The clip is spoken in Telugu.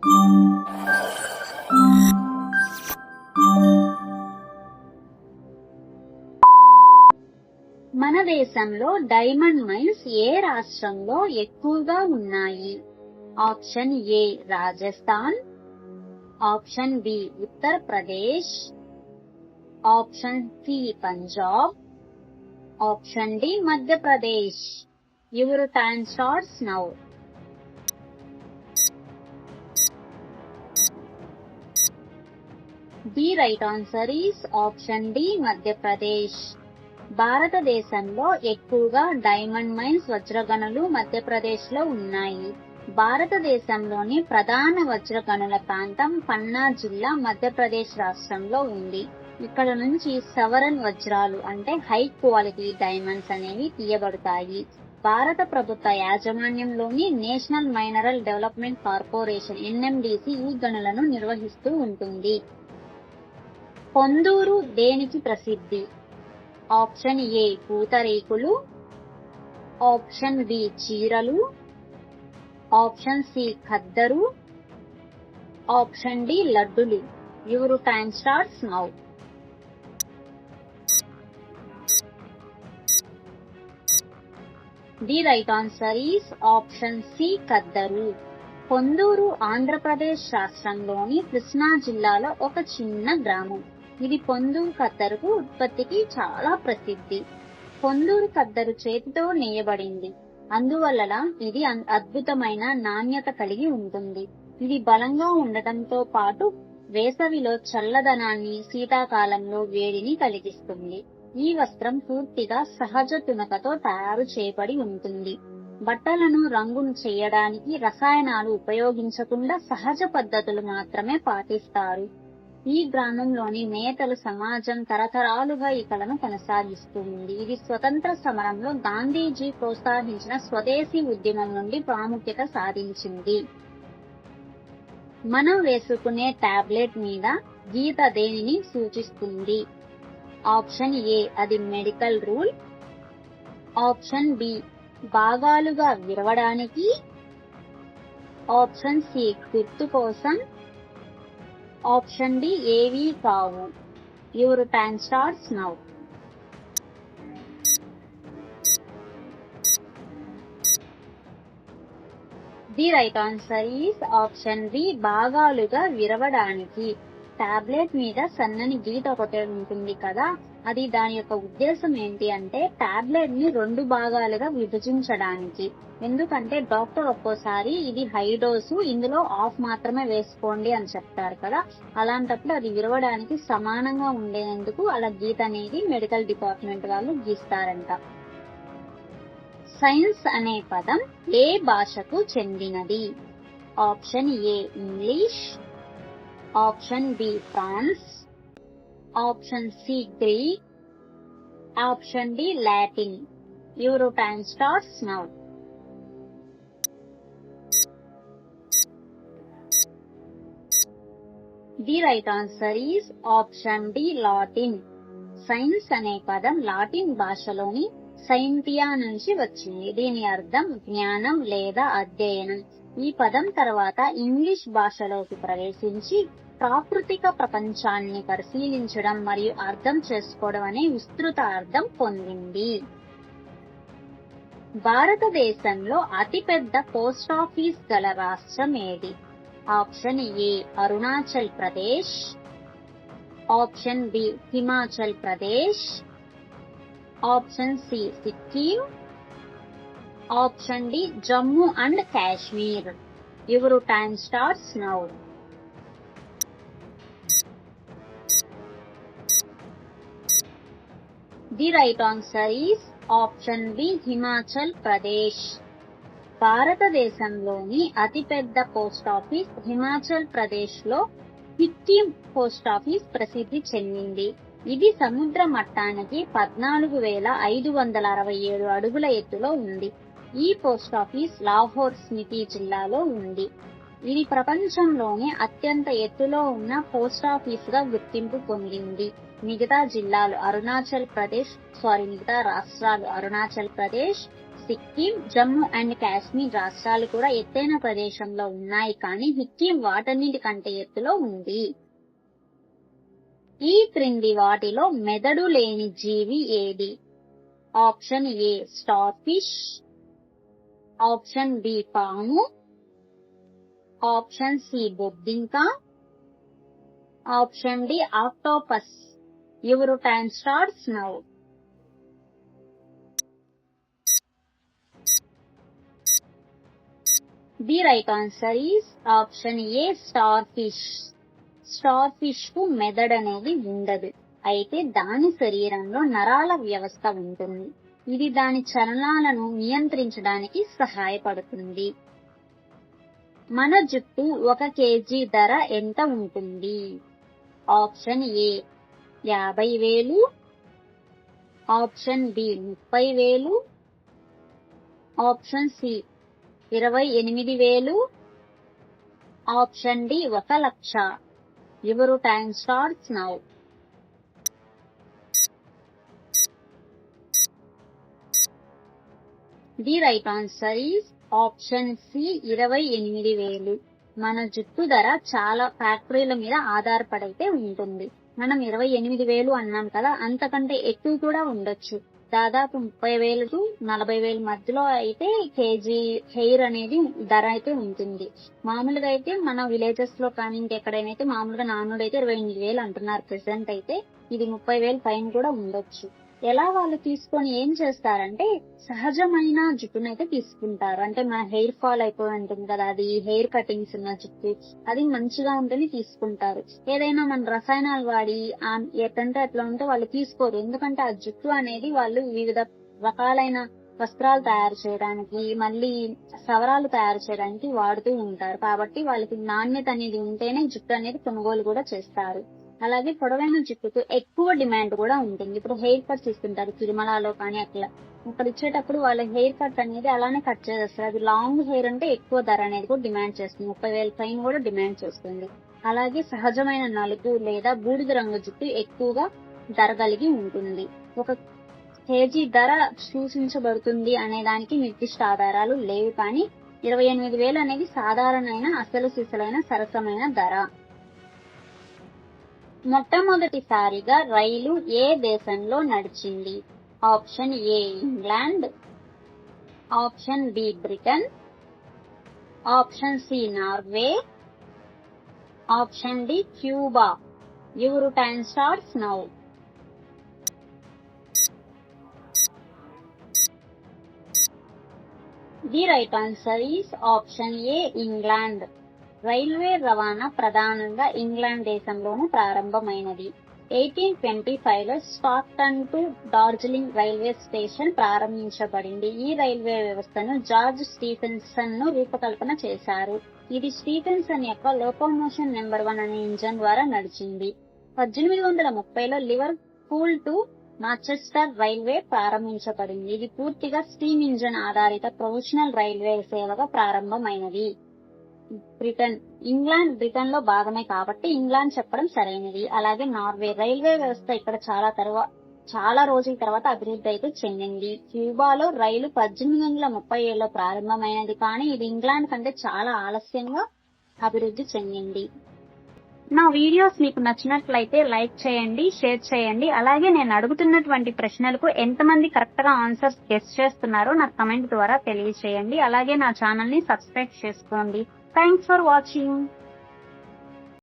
మన దేశంలో డైమండ్ మైన్స్ ఏ రాష్ట్రంలో ఎక్కువగా ఉన్నాయి? Option A Rajasthan, option B Uttar Pradesh, option C Punjab, option D Madhya Pradesh. Your time starts now. The right answer is option D Madhya Pradesh. భారతదేశంలో ఎక్కువగా డైమండ్ మైన్స్ వజ్రగనులు మధ్యప్రదేశ్ లో ఉన్నాయి. భారతదేశంలోని ప్రధాన వజ్రగనుల ప్రాంతం పన్నా జిల్లా మధ్యప్రదేశ్ రాష్ట్రంలో ఉంది. ఇక్కడ నుంచి సవరన్ వజ్రాలు అంటే హై క్వాలిటీ డైమండ్స్ అనేవి తీయబడతాయి. భారత ప్రభుత్వ యాజమాన్యంలోని national mineral development corporation NMDC ఈ గనులను నిర్వహిస్తూ ఉంటుంది. పొందూరు దేనికి ప్రసిద్ధి? ఆప్షన్ ఏ పూతరేకులు, ఆప్షన్ బి చీరలు, ఆప్షన్ సి ఖద్దరు, ఆప్షన్ డి లడ్డులు. Your time starts now. The right answer is option C ఖద్దరు. పొందూరు ఆంధ్రప్రదేశ్ రాష్ట్రంలోని కృష్ణా జిల్లాలో ఒక చిన్న గ్రామం. ఇది పొందూరు ఖద్దరుకు ఉత్పత్తికి చాలా ప్రసిద్ధి. పొందూరు ఖద్దరు చేతితో నేయబడింది. అందువల్ల ఇది అద్భుతమైన నాణ్యత కలిగి ఉంటుంది. ఇది బలంగా ఉండటంతో పాటు వేసవిలో చల్లదనాన్ని, శీతాకాలంలో వేడిని కలిగిస్తుంది. ఈ వస్త్రం పూర్తిగా సహజ తునకతో తయారు చేయబడి ఉంటుంది. బట్టలను రంగును చేయడానికి రసాయనాలు ఉపయోగించకుండా సహజ పద్ధతులు మాత్రమే పాటిస్తారు. ఈ గ్రామంలోని నేతలు సమాజం తరతరాలుగా ఈ కళను కొనసాగిస్తుంది. ఇది స్వతంత్ర సమరంలో గాంధీజీ ప్రోత్సహించిన స్వదేశీ ఉద్యమం నుండి ప్రాముఖ్యత సాధించింది. మనం వేసుకునే టాబ్లెట్ మీద గీత దేనిని సూచిస్తుంది? ఆప్షన్ ఏ అది మెడికల్ రూల్, ఆప్షన్ బి భాగాలుగా విరవడానికి, ఆప్షన్ సి గుర్తు కోసం, ఆప్షన్ డి ఏవీ కావు. Your time starts now. The right answer is option B భాగాలుగా విరవడానికి. టాబ్లెట్ మీద సన్నని గీత ఒకటి ఉంటుంది కదా, అది దాని యొక్క ఉద్దేశం ఏంటి అంటే టాబ్లెట్ ని 2 భాగాలుగా విభజించడానికి. ఎందుకంటే డాక్టర్ ఒక్కోసారి ఇది హై డోసు, ఇందులో హాఫ్ మాత్రమే వేసుకోండి అని చెప్తారు కదా, అలాంటప్పుడు అది విరవడానికి సమానంగా ఉండేందుకు అలా గీత అనేది మెడికల్ డిపార్ట్మెంట్ వాళ్ళు గీస్తారంట. సైన్స్ అనే పదం ఏ భాషకు చెందినది? Option A English, option B France, option C Greek, option D Latin. Your time starts now. The right answer is option D Latin. Science అనే పదం లాటిన్ భాషలోని సైంటియా నుంచి వచ్చింది. దీని అర్థం జ్ఞానం లేదా అధ్యయనం. ఈ పదం తర్వాత ఇంగ్లీష్ భాషలోకి ప్రవేశించి ప్రాకృతిక ప్రపంచాన్ని పరిశీలించడం మరియు అర్థం చేసుకోవడం అనే విస్తృత అర్థం పొందింది. భారతదేశంలో అతిపెద్ద పోస్టాఫీస్ గల రాష్ట్రం ఏది? Option A Arunachal Pradesh, option B Himachal Pradesh, option C Sikkim, option D Jammu and Kashmir. Your time starts now. The right answer is option B Himachal Pradesh. భారతదేశంలోని అతిపెద్ద పోస్టాఫీస్ హిమాచల్ ప్రదేశ్ లో సిక్కిం పోస్టాఫీస్ ప్రసిద్ధి చెందింది. ఇది సముద్ర మట్టానికి 14,567 అడుగుల ఎత్తులో ఉంది. ఈ పోస్టాఫీస్ లాహోర్ స్పితి జిల్లాలో ఉంది. ఇది ప్రపంచంలోనే అత్యంత ఎత్తులో ఉన్న పోస్టాఫీస్ గా గుర్తింపు పొందింది. మిగతా రాష్ట్రాలు అరుణాచల్ ప్రదేశ్, సిక్కిం, జమ్మూ అండ్ కాశ్మీర్ రాష్ట్రాలు కూడా ఎత్తైన ప్రదేశంలో ఉన్నాయి, కానీ సిక్కిం వాటన్నిటికంటే ఎత్తులో ఉంది. ఈ క్రింది వాటిలో మెదడు లేని జీవి ఏది? Option A star fish, option B పాము, ఆప్షన్ సి బొద్దింక, option D octopus. Your time starts now. The right answer is option A star fish. Star fish కు మెదడు అనేది ఉండదు, అయితే దాని శరీరంలో నరాల వ్యవస్థ ఉంటుంది. ఇది దాని చలనాలను నియంత్రించడానికి సహాయపడుతుంది. మన జుట్టు 1 kg ధర ఎంత ఉంటుంది? Option A 50,000, option B 30,000, option C 28,000, option D 1,00,000. Your time starts now. The right answer is option C 28,000. మన జుట్టు ధర చాలా ఫ్యాక్టరీల మీద ఆధారపడైతే ఉంటుంది. మనం 28,000 అన్నాం కదా, అంతకంటే ఎక్కువ కూడా ఉండొచ్చు. దాదాపు 30,000 టు 40,000 మధ్యలో అయితే కేజీ హెయిర్ అనేది ధర అయితే ఉంటుంది. మామూలుగా అయితే మన విలేజెస్ లో కానీ ఇంకెక్కడైనా మామూలుగా నార్మల్ అయితే 28,000 అంటున్నారు ప్రెసెంట్ అయితే. ఇది 30,000 పైన కూడా ఉండొచ్చు. ఎలా వాళ్ళు తీసుకొని ఏం చేస్తారంటే సహజమైన జుట్టునైతే తీసుకుంటారు. అంటే మన హెయిర్ ఫాల్ అయిపోయి ఉంటుంది కదా, అది హెయిర్ కటింగ్స్ ఉన్న జుట్టు అది మంచిగా ఉంటేనే తీసుకుంటారు. ఏదైనా మన రసాయనాలు వాడి ఎట్లంటే అట్లా ఉంటే వాళ్ళు తీసుకోరు. ఎందుకంటే ఆ జుట్టు అనేది వాళ్ళు వివిధ రకాలైన వస్త్రాలు తయారు చేయడానికి, మళ్ళీ సవరాలు తయారు చేయడానికి వాడుతూ ఉంటారు. కాబట్టి వాళ్ళకి నాణ్యత అనేది ఉంటేనే జుట్టు అనేది కొనుగోలు కూడా చేస్తారు. అలాగే పొడవైన జుట్టుకు ఎక్కువ డిమాండ్ కూడా ఉంటుంది. ఇప్పుడు హెయిర్ కట్స్ ఇస్తుంటారు తిరుమలలో కానీ అట్లా, ఇక్కడ ఇచ్చేటప్పుడు వాళ్ళ హెయిర్ కట్ అనేది అలానే కట్ చేస్తారు. అది లాంగ్ హెయిర్ అంటే ఎక్కువ ధర అనేది కూడా డిమాండ్ చేస్తుంది, 30,000 పైన కూడా డిమాండ్ చేస్తుంది. అలాగే సహజమైన నలుపు లేదా బూడిద రంగు జుట్టు ఎక్కువగా ధర కలిగి ఉంటుంది. 1 kg ధర సూచించబడుతుంది అనే దానికి నిర్దిష్ట ఆధారాలు లేవు, కానీ 28,000 అనేది సాధారణమైన అసలు సిసలైన సరసమైన ధర. మొట్టమొదటిసారిగా రైలు ఏ దేశంలో నడిచింది? Option A England, option B Britain, option C Norway, option D Cuba. Your time starts now. The right answer is option A England. Railway రవాణా ప్రధానంగా ఇంగ్లాండ్ దేశంలోనే ప్రారంభమైనది. 1825లో Stockton to Darjeeling railway station ప్రారంభించబడింది. ఈ రైల్వే వ్యవస్థను జార్జ్ స్టీఫెన్సన్ ను రూపకల్పన చేశారు. ఇది స్టీఫెన్సన్ యొక్క లోకోమోషన్ నెంబర్ 1 అనే ఇంజన్ ద్వారా నడిచింది. 1830లో లివర్పూల్ టు మాంచెస్టర్ రైల్వే ప్రారంభించబడింది. ఇది పూర్తిగా స్టీమ్ ఇంజన్ ఆధారిత ప్రొఫెషనల్ రైల్వే సేవగా ప్రారంభమైనది. ఇంగ్లాండ్ బ్రిటన్ లో భాగమే కాబట్టి ఇంగ్లాండ్ చెప్పడం సరైనది. అలాగే నార్వే రైల్వే వ్యవస్థ ఇక్కడ చాలా రోజుల తర్వాత అభివృద్ధి అయితే చెందింది. క్యూబాలో రైలు 1837లో ప్రారంభమైనది, కానీ ఇది ఇంగ్లాండ్ కంటే చాలా ఆలస్యంగా అభివృద్ధి చెందింది. నా వీడియోస్ మీకు నచ్చినట్లయితే లైక్ చేయండి, షేర్ చేయండి. అలాగే నేను అడుగుతున్నటువంటి ప్రశ్నలకు ఎంతమంది కరెక్ట్ గా ఆన్సర్స్ గెస్ చేస్తున్నారో నాకు కమెంట్ ద్వారా తెలియజేయండి. అలాగే నా ఛానల్ ని సబ్స్క్రైబ్ చేసుకోండి. Thanks for watching.